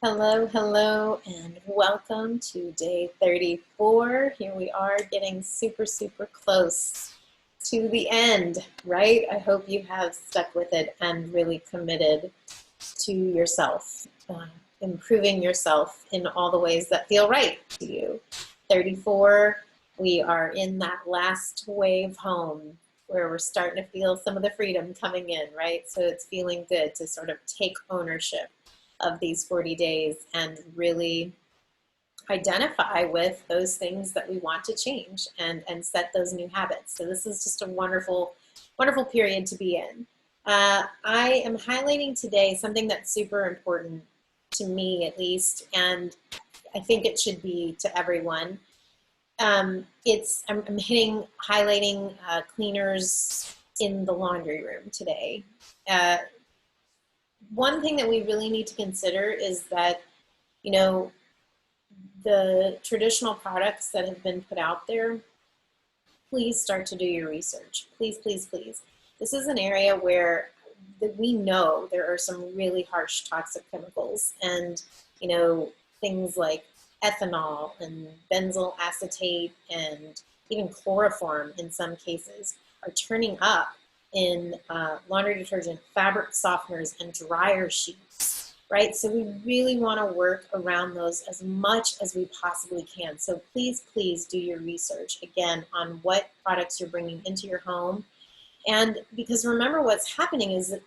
Hello, hello, and welcome to day 34. Here we are getting super close to the end, right? I hope you have stuck with it and really committed to yourself, improving yourself in all the ways that feel right to you. 34, we are in that last wave home where we're starting to feel some of the freedom coming in, right? So it's feeling good to sort of take ownership of these 40 days and really identify with those things that we want to change and set those new habits. So this is just a wonderful period to be in. I am highlighting today something that's super important to me, at least, and I think it should be to everyone. I'm highlighting cleaners in the laundry room today. Uh, One thing that we really need to consider is that, you know, the traditional products that have been put out there, please start to do your research. Please. This is an area where we know there are some really harsh toxic chemicals, and things like ethanol and benzyl acetate and even chloroform in some cases are turning up in laundry detergent, fabric softeners, and dryer sheets, right? So we really want to work around those as much as we possibly can. So please do your research again on what products you're bringing into your home. And because remember, what's happening is that,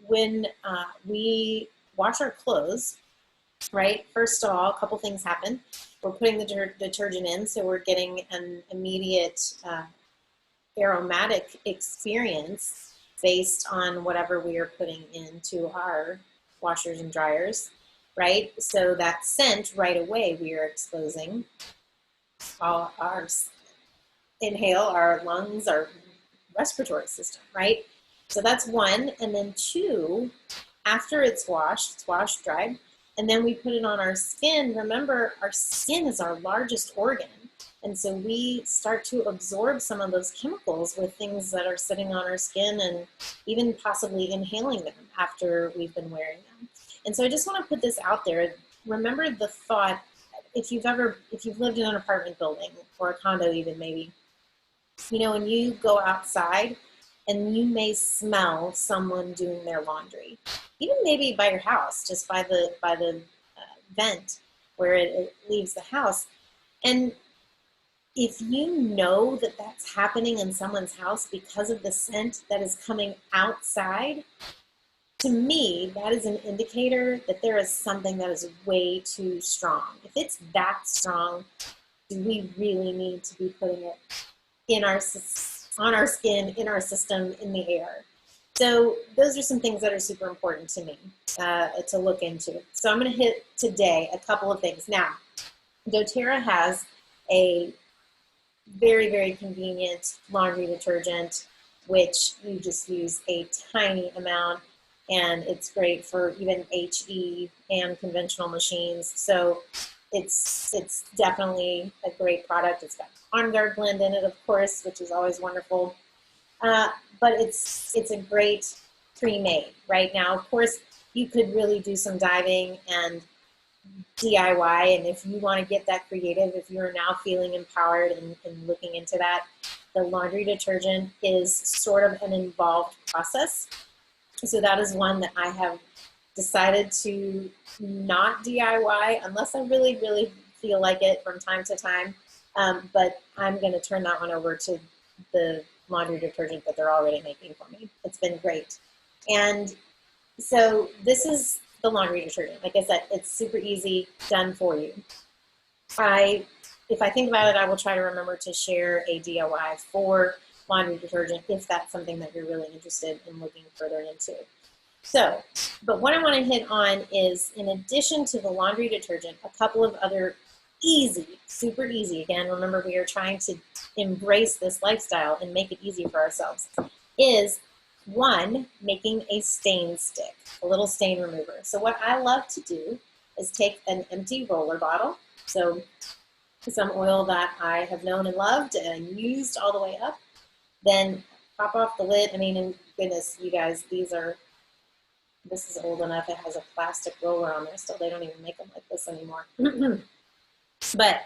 when we wash our clothes, right? First of all, a couple things happen. We're putting the detergent in, so we're getting an immediate aromatic experience based on whatever we are putting into our washers and dryers, right? So that scent right away we are exposing all our inhale, our lungs, our respiratory system, right? So that's one. And then two, after it's washed, dried, and then we put it on our skin. Remember, our skin is our largest organ. And so we start to absorb some of those chemicals with things that are sitting on our skin and even possibly inhaling them after we've been wearing them. And so I just want to put this out there. Remember the thought, if you've lived in an apartment building or a condo even maybe, when you go outside and you may smell someone doing their laundry, even maybe by your house, just by the vent where it leaves the house. And if you know that that's happening in someone's house because of the scent that is coming outside, to me, that is an indicator that there is something that is way too strong. If it's that strong, do we really need to be putting it on our skin, in our system, in the air? So those are some things that are super important to me to look into. So I'm going to hit today a couple of things. Now, doTERRA has a very convenient laundry detergent, which you just use a tiny amount, and it's great for even HE and conventional machines. So it's definitely a great product. It's got On Guard blend in it, of course, which is always wonderful. But it's a great pre-made right now. Of course, you could really do some diving and DIY, and if you want to get that creative, if you're now feeling empowered and looking into that, the laundry detergent is sort of an involved process. So that is one that I have decided to not DIY unless I really feel like it from time to time. But I'm going to turn that one over to the laundry detergent that they're already making for me. It's been great. And so this is the laundry detergent. Like I said, it's super easy, done for you. If I think about it, I will try to remember to share a DIY for laundry detergent if that's something that you're really interested in looking further into. So, but what I want to hit on is, in addition to the laundry detergent, a couple of other super easy, again, remember we are trying to embrace this lifestyle and make it easy for ourselves, is one, making a stain stick, a little stain remover. So what I love to do is take an empty roller bottle, so some oil that I have known and loved and used all the way up, then pop off the lid. I mean, and goodness, you guys, these are This is old enough. It has a plastic roller on there still. They don't even make them like this anymore. But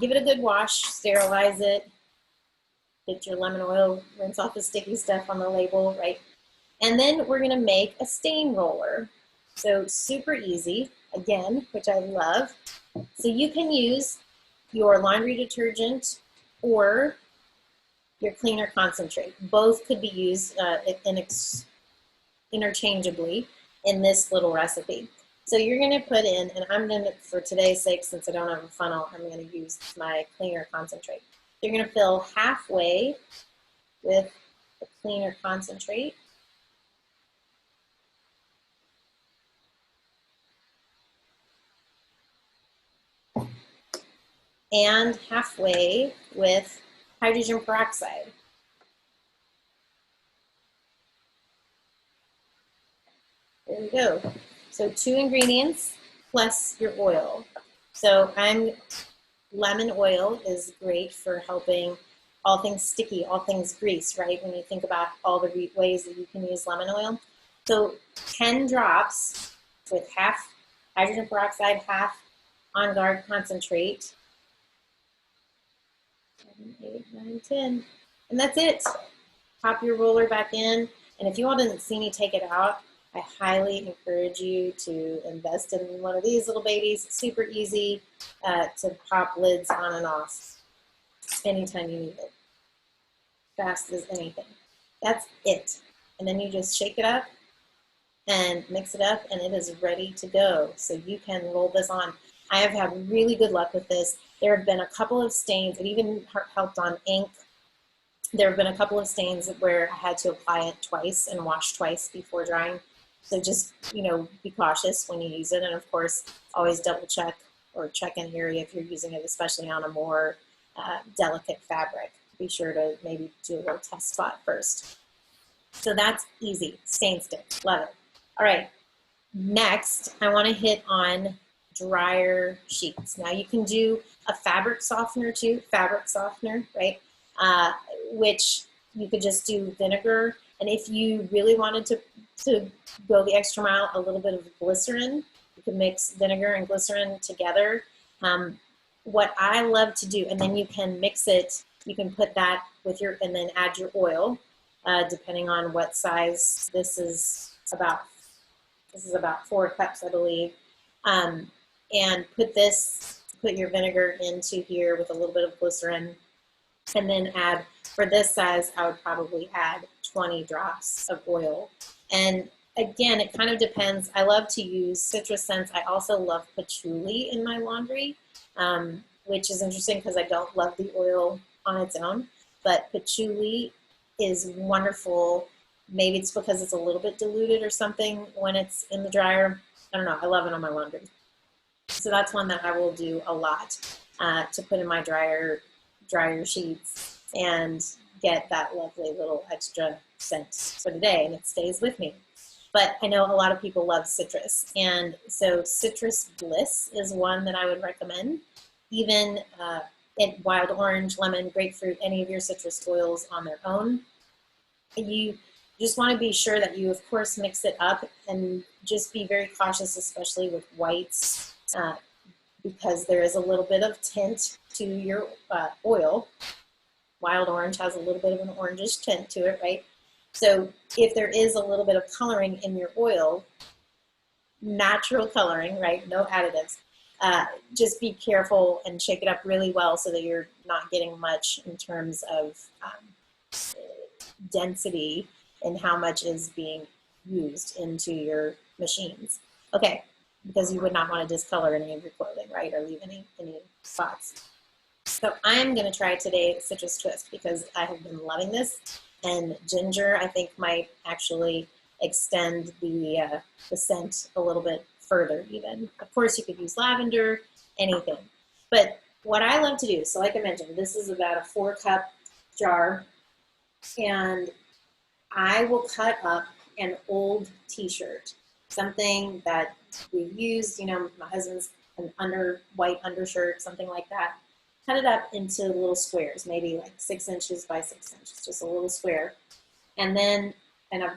give it a good wash, sterilize it, get your lemon oil, rinse off the sticky stuff on the label, right? And then we're gonna make a stain roller. So super easy, again, which I love. So you can use your laundry detergent or your cleaner concentrate. Both could be used interchangeably in this little recipe. So you're gonna put in, and I'm gonna, for today's sake, since I don't have a funnel, I'm gonna use my cleaner concentrate. You're gonna fill halfway with the cleaner concentrate. And halfway with hydrogen peroxide. There we go. So 2 ingredients plus your oil. So lemon oil is great for helping all things sticky, all things grease, right? When you think about all the ways that you can use lemon oil. So 10 drops with half hydrogen peroxide, half On Guard concentrate. 7, 8, 9, 10. And that's it. Pop your roller back in. And if you all didn't see me take it out, I highly encourage you to invest in one of these little babies. It's super easy to pop lids on and off anytime you need it. Fast as anything. That's it. And then you just shake it up and mix it up, and it is ready to go. So you can roll this on. I have had really good luck with this. There have been a couple of stains. It even helped on ink. There have been a couple of stains where I had to apply it twice and wash twice before drying. So just, be cautious when you use it. And of course, always double check or check an area if you're using it, especially on a more delicate fabric. Be sure to maybe do a little test spot first. So that's easy. Stain stick. Love it. All right. Next, I want to hit on dryer sheets. Now you can do a fabric softener too, right? Which you could just do vinegar. And if you really wanted to go the extra mile, a little bit of glycerin. You can mix vinegar and glycerin together. What I love to do, and then you can mix it, you can put that with and then add your oil, depending on what size. This is about 4 cups, I believe. And put your vinegar into here with a little bit of glycerin, and then add, for this size, I would probably add 20 drops of oil. And again, it kind of depends. I love to use citrus scents. I also love patchouli in my laundry, which is interesting because I don't love the oil on its own, but patchouli is wonderful. Maybe it's because it's a little bit diluted or something when it's in the dryer. I don't know. I love it on my laundry. So that's one that I will do a lot to put in my dryer sheets and get that lovely little extra scent for the day, and it stays with me. But I know a lot of people love citrus, and so Citrus Bliss is one that I would recommend. Even in wild orange, lemon, grapefruit, any of your citrus oils on their own. You just want to be sure that you, of course, mix it up, and just be very cautious, especially with whites, because there is a little bit of tint to your oil. Wild orange has a little bit of an orangish tint to it, right? So if there is a little bit of coloring in your oil, natural coloring, right? No additives. Just be careful and shake it up really well so that you're not getting much in terms of density and how much is being used into your machines. Okay, because you would not want to discolor any of your clothing, right? Or leave any spots. So I'm going to try today Citrus Twist because I have been loving this. And ginger, I think, might actually extend the scent a little bit further even. Of course, you could use lavender, anything. But what I love to do, so like I mentioned, this is about a 4-cup jar. And I will cut up an old t-shirt, something that we used, my husband's an white undershirt, something like that. Cut it up into little squares, maybe like 6 inches by 6 inches, just a little square. And then and I'm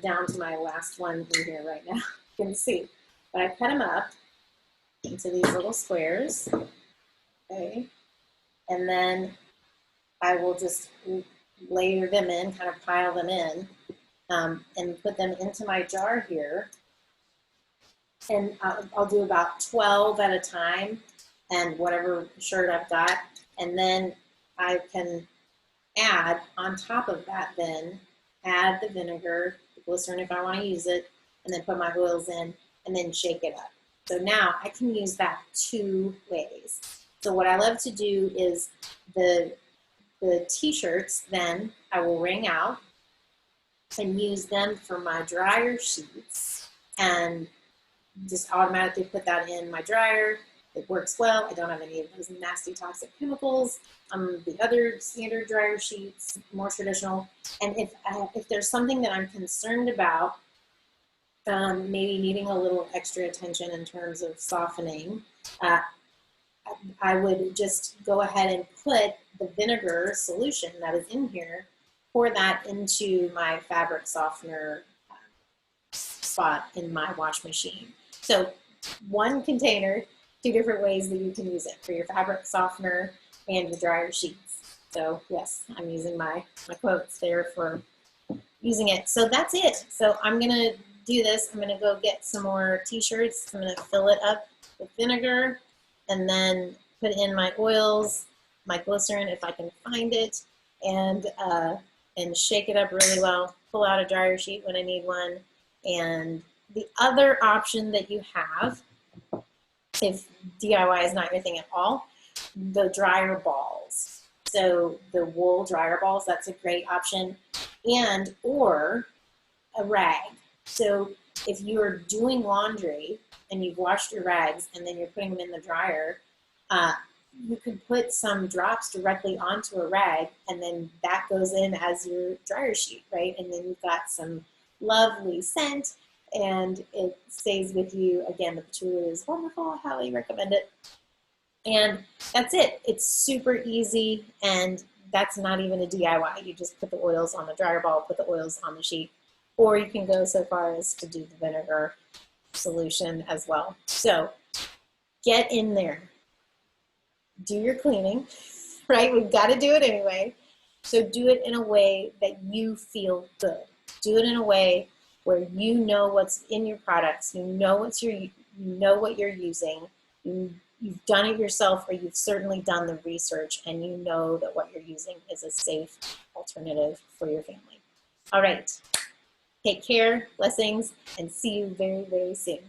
down to my last one in here right now. You can see, but I cut them up into these little squares, okay? And then I will just layer them in, kind of pile them in, and put them into my jar here. And I'll do about 12 at a time, and whatever shirt I've got. And then I can add on top of that, then add the vinegar, the glycerin if I want to use it, and then put my oils in and then shake it up. So now I can use that 2 ways. So what I love to do is the t-shirts, then I will wring out and use them for my dryer sheets and just automatically put that in my dryer. It works well. I don't have any of those nasty toxic chemicals. The other standard dryer sheets, more traditional. And if there's something that I'm concerned about, maybe needing a little extra attention in terms of softening, I would just go ahead and put the vinegar solution that is in here, pour that into my fabric softener spot in my wash machine. So 1 container, 2 different ways that you can use it for your fabric softener and your dryer sheets. So yes, I'm using my quotes there for using it. So that's it. So I'm gonna do this. I'm gonna go get some more t-shirts. I'm gonna fill it up with vinegar and then put in my oils, my glycerin if I can find it, and shake it up really well. Pull out a dryer sheet when I need one. And the other option that you have, if DIY is not your thing at all, the dryer balls. So the wool dryer balls, that's a great option. And or a rag. So if you're doing laundry and you've washed your rags and then you're putting them in the dryer, you could put some drops directly onto a rag, and then that goes in as your dryer sheet, right? And then you've got some lovely scent, and it stays with you. Again, the patchouli is wonderful. I highly recommend it. And that's it. It's super easy, and that's not even a DIY. You just put the oils on the dryer ball, put the oils on the sheet, or you can go so far as to do the vinegar solution as well. So get in there. Do your cleaning, right? We've got to do it anyway. So do it in a way that you feel good. Do it in a way where you know what's in your products, you know what you're using, you've done it yourself, or you've certainly done the research, and you know that what you're using is a safe alternative for your family. All right, take care, blessings, and see you very, very soon.